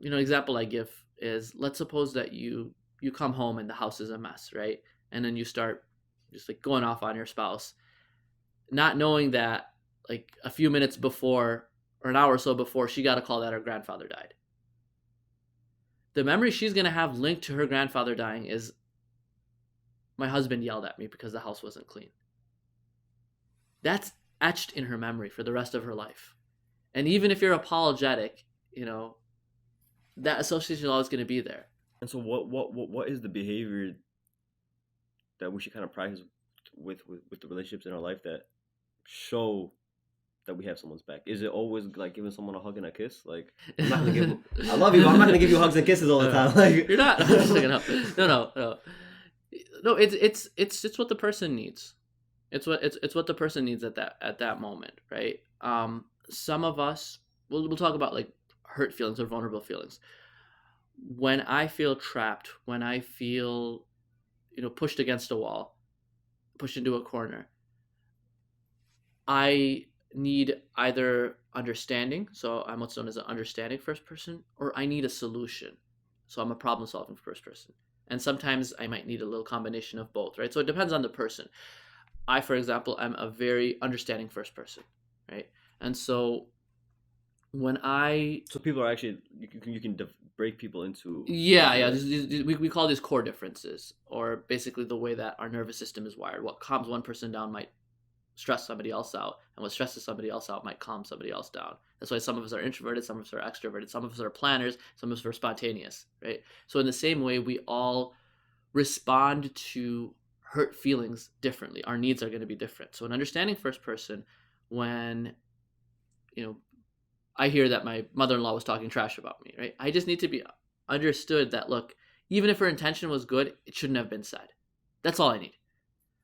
Example I give is, let's suppose that you come home and the house is a mess, right? And then you start just like going off on your spouse, not knowing that like a few minutes before or an hour or so before, she got a call that her grandfather died. The memory she's going to have linked to her grandfather dying is, my husband yelled at me because the house wasn't clean. That's etched in her memory for the rest of her life. And even if you're apologetic, that association is always going to be there. And so what is the behavior that we should kind of practice with the relationships in our life that show that we have someone's back? Is it always like giving someone a hug and a kiss? Like, I'm not gonna give I love you, but I'm not gonna give you hugs and kisses all the time. Like, you're not. No. It's what the person needs. It's what the person needs at that moment, right? Some of us, we'll talk about like hurt feelings or vulnerable feelings. When I feel trapped, when I feel, pushed against a wall, pushed into a corner, I need either understanding, so I'm what's known as an understanding first person, or I need a solution, so I'm a problem solving first person. And sometimes I might need a little combination of both, right? So it depends on the person. I, for example, am a very understanding first person, right? And so when so people are actually, you can break people into we call these core differences, or basically the way that our nervous system is wired. What calms one person down might stress somebody else out, and what stresses somebody else out might calm somebody else down. That's why some of us are introverted, some of us are extroverted, some of us are planners, some of us are spontaneous, right? So in the same way, we all respond to hurt feelings differently. Our needs are going to be different. So an understanding first person, when I hear that my mother-in-law was talking trash about me, right? I just need to be understood that, look, even if her intention was good, it shouldn't have been said. That's all I need.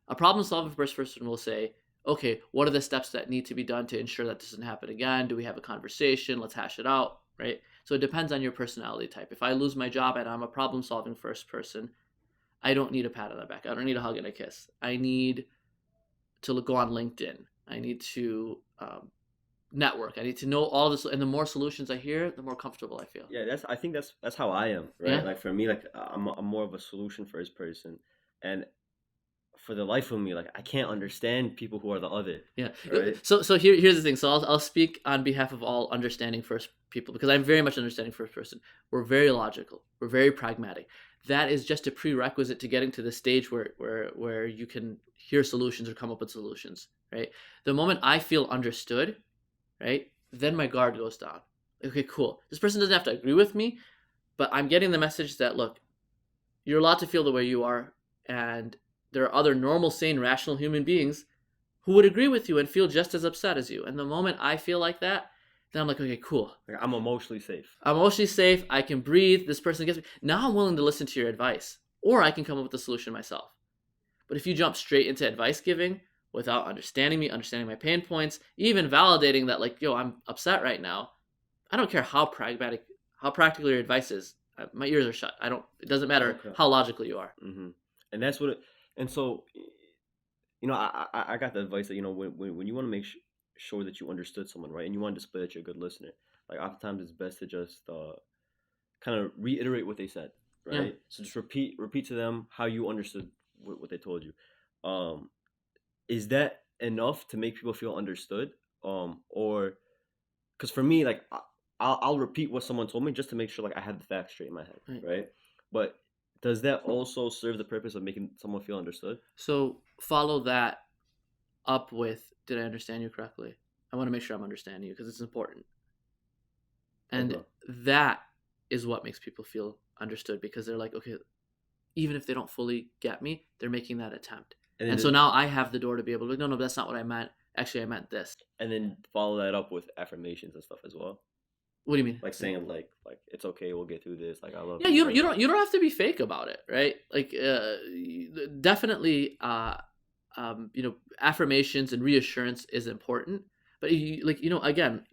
A problem-solving first person will say, okay, what are the steps that need to be done to ensure that doesn't happen again? Do we have a conversation? Let's hash it out, right? So it depends on your personality type. If I lose my job and I'm a problem-solving first person, I don't need a pat on the back. I don't need a hug and a kiss. I need to go on LinkedIn. I need to network. I need to know all this, and the more solutions I hear, the more comfortable I feel. Yeah, I think that's how I am, right? Yeah. Like for me, like I'm more of a solution first person, and for the life of me, like I can't understand people who are the other. Yeah. Right? So here's the thing. So I'll speak on behalf of all understanding first people, because I'm very much understanding first person. We're very logical. We're very pragmatic. That is just a prerequisite to getting to the stage where you can hear solutions or come up with solutions, right? The moment I feel understood, right, then my guard goes down. Okay, cool. This person doesn't have to agree with me, but I'm getting the message that, look, you're allowed to feel the way you are, and there are other normal, sane, rational human beings who would agree with you and feel just as upset as you. And the moment I feel like that, then I'm like, okay, cool. Like I'm emotionally safe. I can breathe. This person gets me. Now I'm willing to listen to your advice, or I can come up with a solution myself. But if you jump straight into advice giving without understanding me, understanding my pain points, even validating that, like, yo, I'm upset right now, I don't care how practical your advice is. My ears are shut. It doesn't matter how logical you are. Mm-hmm. And that's what and so, I got the advice that, when you want to make sure that you understood someone, right, and you want to display that you're a good listener, like oftentimes it's best to just kind of reiterate what they said, right? Yeah. So just repeat to them how you understood what they told you. Is that enough to make people feel understood? Or because for me, like I'll repeat what someone told me just to make sure like I have the facts straight in my head, right? But does that also serve the purpose of making someone feel understood? So follow that up with, did I understand you correctly? I want to make sure I'm understanding you because it's important. And that is what makes people feel understood, because they're like, okay, even if they don't fully get me, they're making that attempt. And so now I have the door to be able to, no, that's not what I meant. Actually, I meant this. And then follow that up with affirmations and stuff as well. What do you mean? Like saying like it's okay, we'll get through this. Like I love. Yeah, you don't have to be fake about it, right? Like definitely, affirmations and reassurance is important. But again,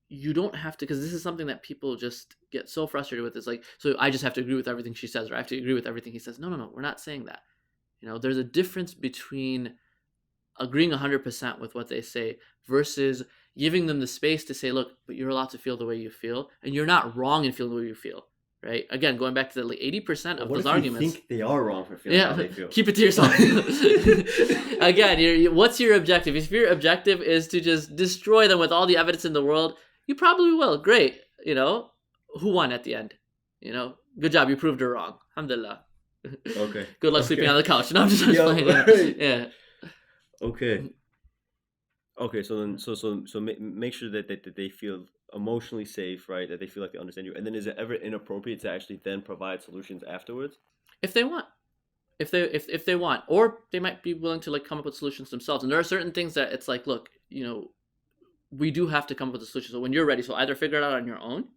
you don't have to, because this is something that people just get so frustrated with. It's like, so I just have to agree with everything she says, or I have to agree with everything he says. No, we're not saying that. There's a difference between agreeing 100% with what they say versus giving them the space to say, look, but you're allowed to feel the way you feel, and you're not wrong in feeling the way you feel, right? Again, going back to the like 80% of those arguments. What if you think they are wrong for feeling how they feel? Keep it to yourself. Again, what's your objective? If your objective is to just destroy them with all the evidence in the world, you probably will. Great. Who won at the end? Good job. You proved her wrong. Alhamdulillah. Okay. Good luck sleeping on the couch. No, I'm just playing. Right. Yeah. Okay. Okay. So then, make sure that they feel emotionally safe, right? That they feel like they understand you. And then, is it ever inappropriate to actually then provide solutions afterwards? If they want. If they want, or they might be willing to like come up with solutions themselves. And there are certain things that it's like, look, we do have to come up with a solution. So when you're ready, so either figure it out on your own,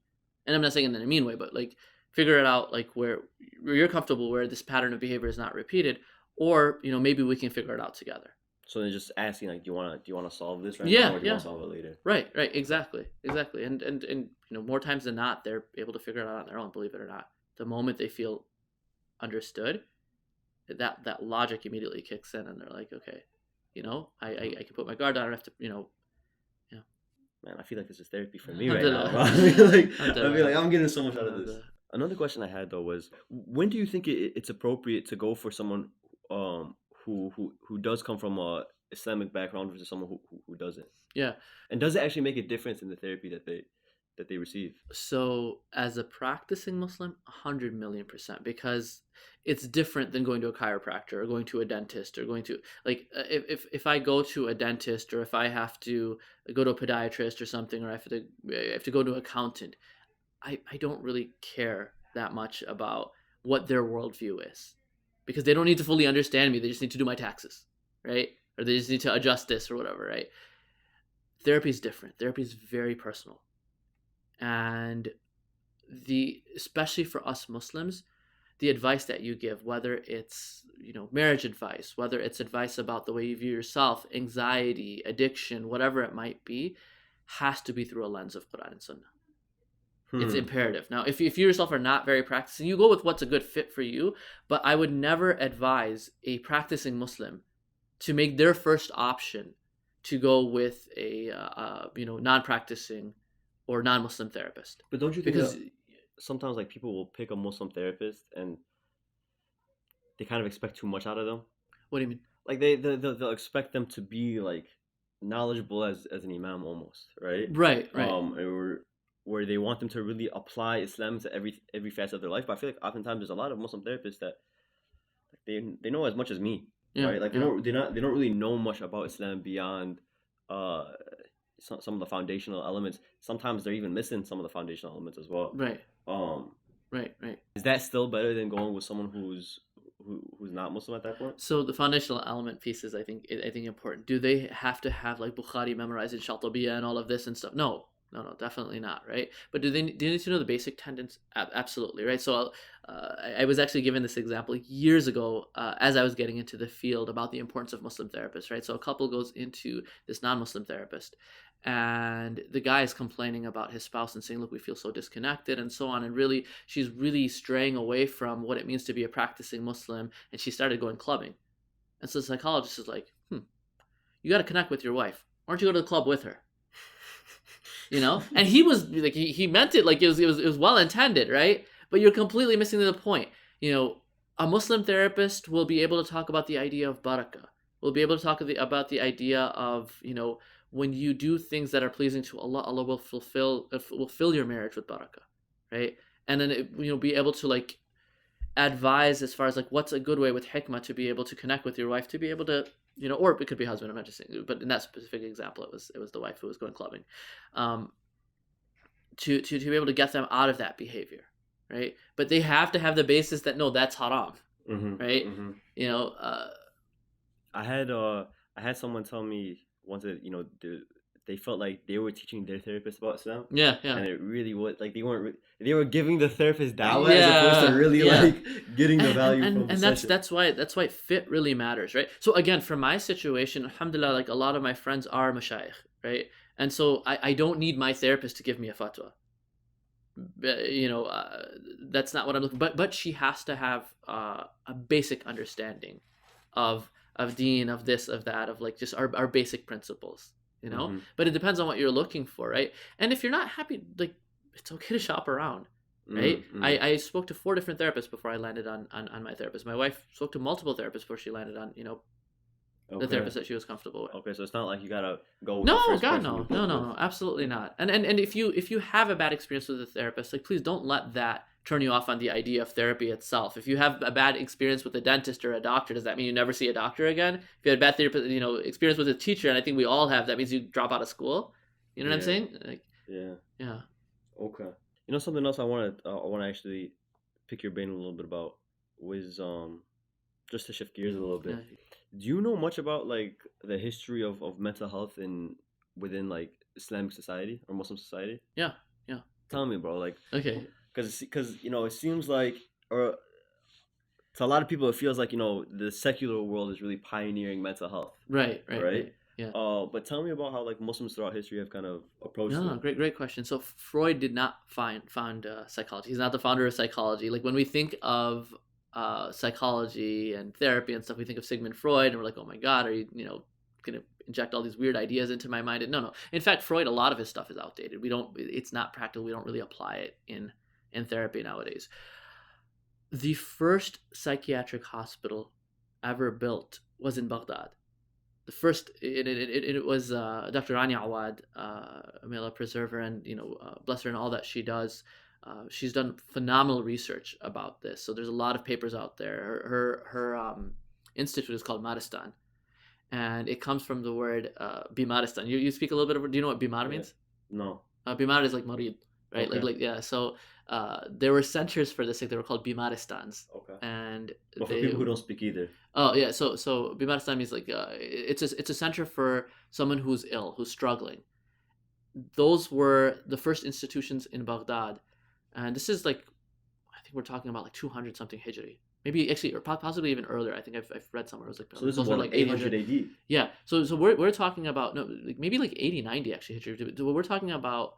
and I'm not saying it in a mean way, but like figure it out like where you're comfortable, where this pattern of behavior is not repeated, or maybe we can figure it out together. So they're just asking like, do you want to solve this right now, or do you want to solve it later? Right, exactly. And more times than not, they're able to figure it out on their own. Believe it or not, the moment they feel understood, that logic immediately kicks in, and they're like, okay, I can put my guard down. I don't have to, Man, I feel like this is therapy for me right now. I feel like I'm getting so much out of this. Another question I had though was, when do you think it's appropriate to go for someone who does come from a Islamic background versus someone who doesn't? Yeah. And does it actually make a difference in the therapy that they receive? So as a practicing Muslim, 100 million %, because it's different than going to a chiropractor or going to a dentist or going to like if I go to a dentist, or if I have to go to a podiatrist or something, or I have to go to an accountant, I don't really care that much about what their worldview is, because they don't need to fully understand me. They just need to do my taxes, right? Or they just need to adjust this or whatever, right? Therapy is different. Therapy is very personal. And especially for us Muslims, the advice that you give, whether it's marriage advice, whether it's advice about the way you view yourself, anxiety, addiction, whatever it might be, has to be through a lens of Quran and Sunnah. It's imperative. Now, if you yourself are not very practicing, you go with what's a good fit for you. But I would never advise a practicing Muslim to make their first option to go with a non-practicing or non-Muslim therapist. But don't you think that sometimes like people will pick a Muslim therapist and they kind of expect too much out of them? What do you mean? Like they'll expect them to be like knowledgeable as an imam almost, right? Right. Where they want them to really apply Islam to every facet of their life. But I feel like oftentimes there's a lot of Muslim therapists that they know as much as me, right? Like they don't really know much about Islam beyond some of the foundational elements. Sometimes they're even missing some of the foundational elements as well. Right. Right. Is that still better than going with someone who's not Muslim at that point? So the foundational element piece is I think important. Do they have to have like Bukhari memorized in Shaltabiyya and all of this and stuff? No, definitely not, right? But do they need to know the basic tenets? Absolutely, right? So I was actually given this example years ago as I was getting into the field about the importance of Muslim therapists, right? So a couple goes into this non-Muslim therapist, and the guy is complaining about his spouse and saying, look, we feel so disconnected and so on, and really she's really straying away from what it means to be a practicing Muslim, and she started going clubbing. And so the psychologist is like, you got to connect with your wife. Why don't you go to the club with her? And he was like, he meant it like it was well intended, right? But you're completely missing the point. A Muslim therapist will be able to talk about the idea of barakah. We'll be able to talk about the idea of when you do things that are pleasing to Allah, Allah will fill your marriage with barakah, right? And then be able to like advise as far as like what's a good way with hikmah to be able to connect with your wife, to be able to or it could be husband. I'm not just saying, but in that specific example, it was the wife who was going clubbing, to be able to get them out of that behavior, right? But they have to have the basis that no, that's haram, right? I had someone tell me once that they felt like they were teaching their therapist about Islam. Yeah. And it really was like they were giving the therapist dawah as opposed to really like getting the value from the and session. that's why fit really matters, right? So again, for my situation, alhamdulillah, like a lot of my friends are mashayikh, right? And so I don't need my therapist to give me a fatwa. That's not what I'm looking. But she has to have a basic understanding of deen, of this, of that, of like just our basic principles. you know. But it depends on what you're looking for, right? And if you're not happy, like, it's okay to shop around, right? I spoke to 4 different therapists before I landed on my therapist. My wife spoke to multiple therapists before she landed on, the therapist that she was comfortable with. Okay, so it's not like you gotta go with No, the first God, person no, absolutely not. And if you have a bad experience with a therapist, like, please don't let that turn you off on the idea of therapy itself. If you have a bad experience with a dentist or a doctor, does that mean you never see a doctor again? If you had a bad therapist, experience with a teacher, and I think we all have, that means you drop out of school. You know what I'm saying? Like, yeah. Okay. Something else I want to actually pick your brain a little bit about was just to shift gears a little bit. Yeah. Do you know much about like the history of mental health within like Islamic society or Muslim society? Yeah. Tell me, bro. Like, okay, because it seems like, or to a lot of people, it feels like the secular world is really pioneering mental health. Right. Yeah. But tell me about how like Muslims throughout history have kind of approached No, it. great question. So Freud did not found psychology. He's not the founder of psychology. Like, when we think of psychology and therapy and stuff, we think of Sigmund Freud, and we're like, oh my God, are you gonna inject all these weird ideas into my mind? And no. In fact, Freud, a lot of his stuff is outdated. It's not practical. We don't really apply it in therapy nowadays. The first psychiatric hospital ever built was in Baghdad. The first, it was Dr. Rania Awad, may Allah preserve her, and bless her in all that she does. She's done phenomenal research about this. So there's a lot of papers out there. Her institute is called Maristan, and it comes from the word Bimaristan. You speak a little bit of. Do you know what Bimar means? No. Bimar is like marid, right? Okay. Like yeah. So there were centers for this. Like, they were called Bimaristans. Okay. And But for people who don't speak either. Oh yeah. So Bimaristan means like it's a center for someone who's ill, who's struggling. Those were the first institutions in Baghdad. And this is like, I think we're talking about like 200 something Hijri. Maybe actually, or possibly even earlier. I think I've read somewhere. It was like, so this is more like 800 AD. Yeah. So we're talking about, no, like maybe like 80, 90 actually Hijri. We're talking about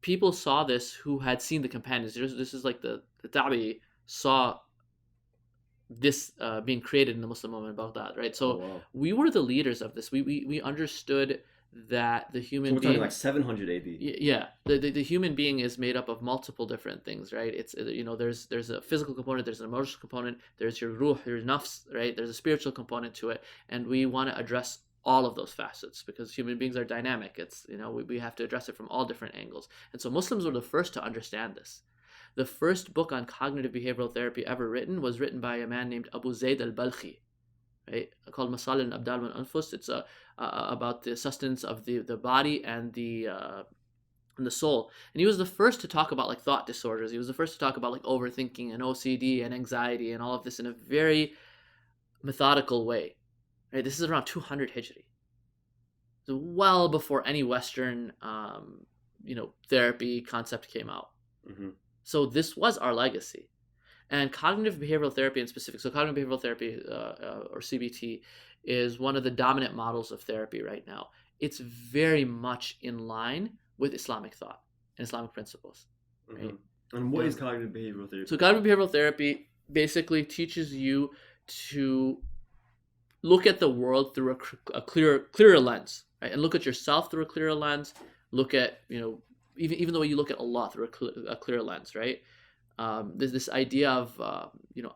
people saw this who had seen the companions. This is like the Tabi saw this being created in the Muslim moment in Baghdad, right? So we were the leaders of this. We understood that the human we're being, talking like 700 AD. Yeah, the human being is made up of multiple different things, right? It's there's a physical component, there's an emotional component, there's your ruh, your nafs, right? There's a spiritual component to it, and we want to address all of those facets because human beings are dynamic. It's we have to address it from all different angles, and so Muslims were the first to understand this. The first book on cognitive behavioral therapy ever written was written by a man named Abu Zayd al-Balkhi, right? Called Masalih al-Abdal wal Anfus. It's about the sustenance of the body and the soul. And he was the first to talk about like thought disorders. He was the first to talk about like overthinking and OCD and anxiety and all of this in a very methodical way. Right? This is around 200 Hijri. So well before any Western therapy concept came out. Mm-hmm. So this was our legacy. And cognitive behavioral therapy in specific, so cognitive behavioral therapy or CBT is one of the dominant models of therapy right now. It's very much in line with Islamic thought and Islamic principles. Right? Mm-hmm. And what is cognitive behavioral therapy? So cognitive behavioral therapy basically teaches you to look at the world through a clearer lens, right? And look at yourself through a clearer lens. Look at, even the way you look at Allah through a clear lens, right? There's this idea of,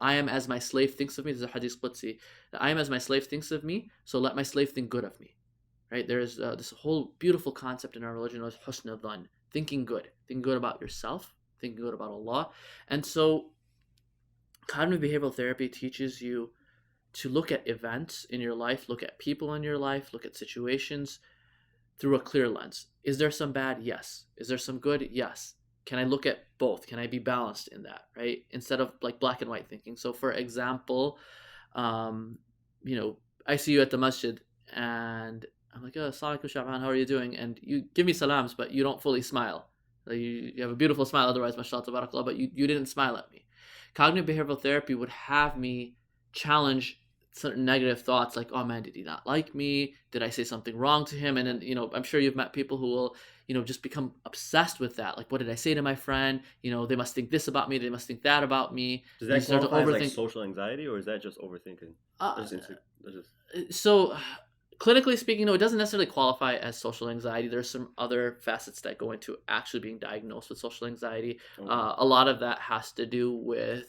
I am as my slave thinks of me. This is a hadith Qudsi. I am as my slave thinks of me, so let my slave think good of me, right? There's this whole beautiful concept in our religion of husn al-dhan, thinking good about yourself, thinking good about Allah. And so cognitive behavioral therapy teaches you to look at events in your life, look at people in your life, look at situations through a clear lens. Is there some bad? Yes. Is there some good? Yes. Can I look at both? Can I be balanced in that, right? Instead of like black and white thinking. So for example, I see you at the masjid and I'm like, oh, Assalamu alaikum, Sha'ban, how are you doing? And you give me salams, but you don't fully smile. Like you have a beautiful smile, otherwise, mashallah, tabarakallah, but you didn't smile at me. Cognitive behavioral therapy would have me challenge certain negative thoughts like, oh man, did he not like me? Did I say something wrong to him? And then, I'm sure you've met people who will, just become obsessed with that. Like, what did I say to my friend? They must think this about me. They must think that about me. Does that qualify as like social anxiety, or is that just overthinking? So Clinically speaking, no, it doesn't necessarily qualify as social anxiety. There's some other facets that go into actually being diagnosed with social anxiety. Okay. A lot of that has to do with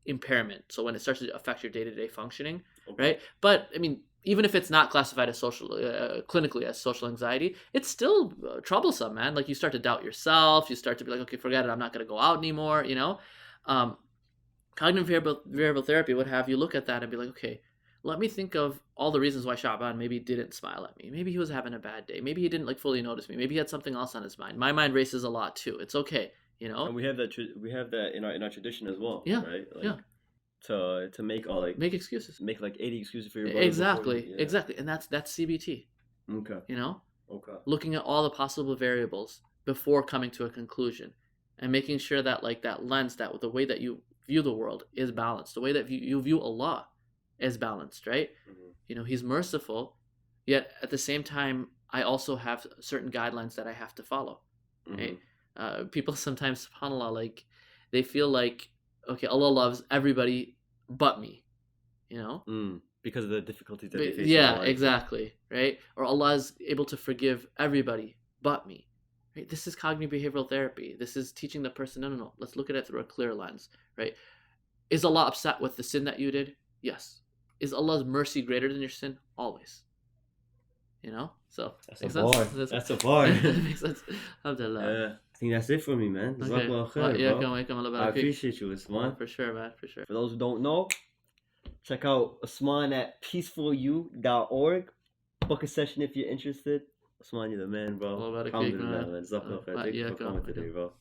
impairment. So when it starts to affect your day-to-day functioning, Okay. right? But I mean, even if it's not classified as clinically as social anxiety, it's still troublesome, man. Like you start to doubt yourself. You start to be like, okay, forget it. I'm not going to go out anymore. Cognitive behavioral therapy would have you look at that and be like, okay, let me think of all the reasons why Shaban maybe didn't smile at me. Maybe he was having a bad day. Maybe he didn't like fully notice me. Maybe he had something else on his mind. My mind races a lot too. It's okay, And we have that. We have that in our tradition as well. Yeah. Right. Like, yeah. To make all like make excuses. Make like 80 excuses for your brother. Exactly. Exactly. And that's CBT. Okay. Okay. Looking at all the possible variables before coming to a conclusion, and making sure that like that lens, that the way that you view the world is balanced. The way that you view Allah is balanced, right? Mm-hmm. He's merciful, yet at the same time, I also have certain guidelines that I have to follow, right? Mm-hmm. People sometimes, subhanAllah, like they feel like, okay, Allah loves everybody but me, because of the difficulties that they face. Yeah, exactly, right? Or Allah is able to forgive everybody but me. Right? This is cognitive behavioral therapy. This is teaching the person, no, let's look at it through a clear lens, right? Is Allah upset with the sin that you did? Yes. Is Allah's mercy greater than your sin? Always. So that's a bar. That's a bar. Makes sense. Alhamdulillah. Yeah, I think that's it for me, man. Okay. I appreciate you, Usman. For sure, man. For sure. For those who don't know, check out Usman at peacefulyou.org. Book a session if you're interested. Usman, you're the man, bro. Alhamdulillah, man. Thank you for coming today, bro.